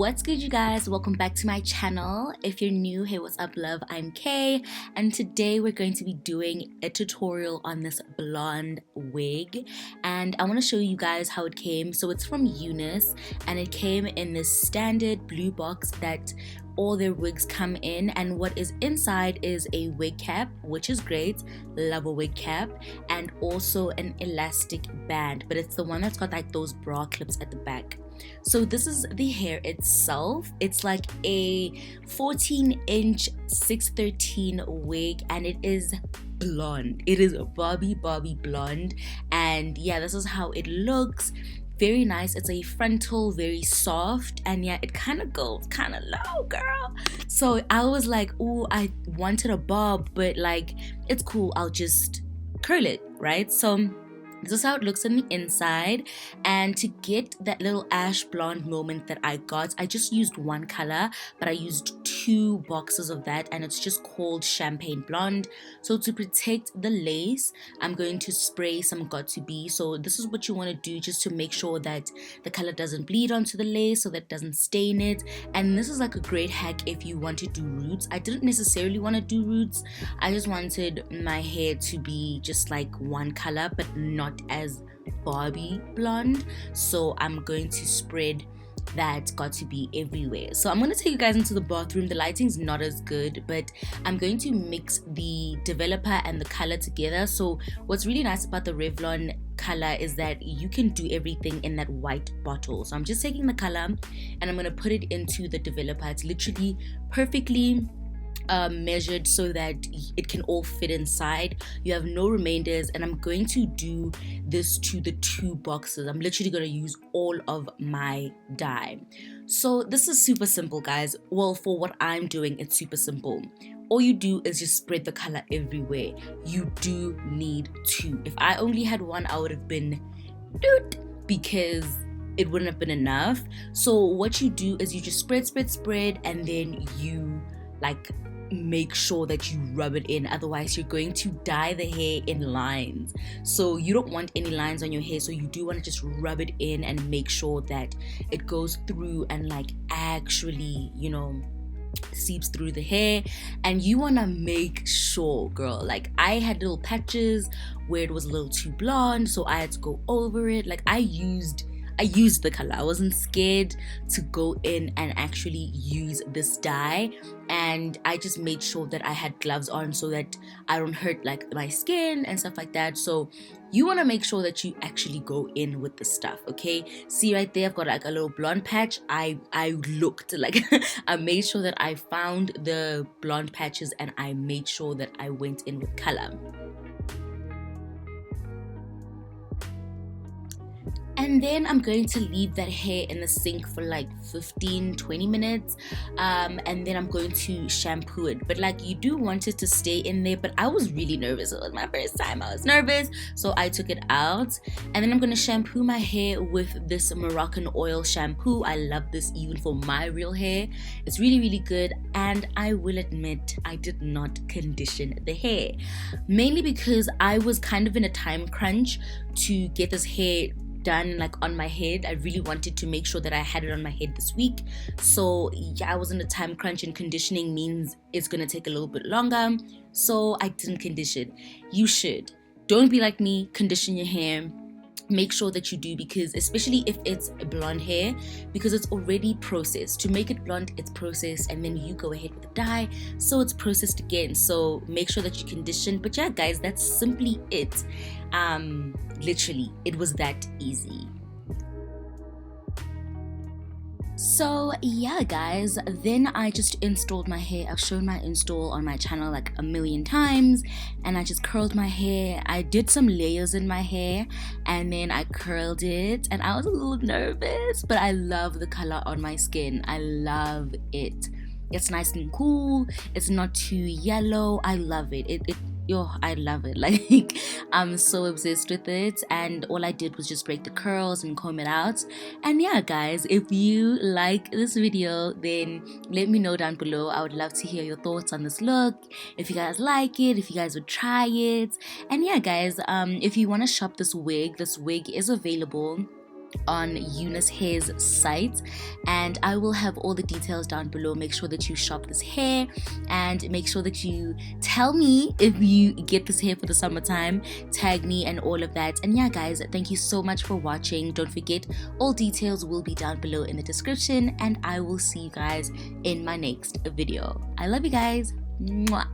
What's good, you guys? Welcome back to my channel. If you're new, hey, what's up, love? I'm Kay, and today we're going to be doing a tutorial on this blonde wig, and I want to show you guys how it came. So it's from UNICE, and it came in this standard blue box that all their wigs come in, and what is inside is a wig cap, which is great, love a wig cap, and also an elastic band, but it's the one that's got like those bra clips at the back. So this is the hair itself. It's like a 14-inch 613 wig, and it is blonde. It is a Bobby blonde, and yeah, this is how it looks. Very nice. It's a frontal, very soft, and yeah, it kind of goes kind of low, girl. So I was like, oh, I wanted a bob, but like, it's cool, I'll just curl it, right? So this is how it looks on the inside, and to get that little ash blonde moment that I got, I just used one color, but I used 2 boxes of that, and it's just called champagne blonde. So to protect the lace, I'm going to spray some got2b. So this is what you want to do, just to make sure that the color doesn't bleed onto the lace, so that it doesn't stain it. And this is like a great hack if you want to do roots. I didn't necessarily want to do roots. I just wanted my hair to be just like one color, but not as Barbie blonde. So I'm going to spread that got2b everywhere. So I'm going to take you guys into the bathroom. The lighting's not as good, but I'm going to mix the developer and the color together. So what's really nice about the Revlon color is that you can do everything in that white bottle. So I'm just taking the color and I'm going to put it into the developer. It's literally perfectly measured so that it can all fit inside. You have no remainders, and I'm going to do this to the 2 boxes. I'm literally going to use all of my dye. So this is super simple, guys. Well, for what I'm doing, it's super simple. All you do is just spread the color everywhere. You do need 2. If I only had 1, I would have been because it wouldn't have been enough. So what you do is you just spread, and then you like make sure that you rub it in, otherwise you're going to dye the hair in lines. So you don't want any lines on your hair, so you do want to just rub it in and make sure that it goes through and like actually, you know, seeps through the hair. And you want to make sure, girl, like I had little patches where it was a little too blonde, so I had to go over it. Like I used the color. I wasn't scared to go in and actually use this dye, and I just made sure that I had gloves on so that I don't hurt like my skin and stuff like that. So you want to make sure that you actually go in with the stuff, okay? See right there, I've got like a little blonde patch. I looked like I made sure that I found the blonde patches, and I made sure that I went in with color. And then I'm going to leave that hair in the sink for like 15-20 minutes, and then I'm going to shampoo it. But like, you do want it to stay in there, but I was really nervous. It was my first time, I was nervous, so I took it out. And then I'm going to shampoo my hair with this Moroccan oil shampoo. I love this even for my real hair. It's really good. And I will admit, I did not condition the hair, mainly because I was kind of in a time crunch to get this hair done like on my head. I really wanted to make sure that I had it on my head this week. So yeah, I was in a time crunch, and conditioning means it's gonna take a little bit longer, so I didn't condition. You should. Don't be like me, condition your hair. Make sure that you do, because especially if it's blonde hair, because it's already processed. To make it blonde, it's processed, and then you go ahead with the dye, so it's processed again. So make sure that you condition. But yeah, guys, that's simply it. Literally, it was that easy. So yeah, guys, then I just installed my hair. I've shown my install on my channel like a million times, and I just curled my hair. I did some layers in my hair, and then I curled it, and I was a little nervous, but I love the color on my skin. I love it. It's nice and cool. It's not too yellow. I love it. I love it. Like, I'm so obsessed with it, and all I did was just break the curls and comb it out. And yeah, guys, if you like this video, then let me know down below. I would love to hear your thoughts on this look, if you guys like it, if you guys would try it. And yeah, guys, if you want to shop this wig is available on Eunice Hair's site, and I will have all the details down below. Make sure that you shop this hair and make sure that you tell me if you get this hair for the summertime, tag me and all of that. And yeah guys, thank you so much for watching. Don't forget, all details will be down below in the description, and I will see you guys in my next video. I love you guys. Mwah.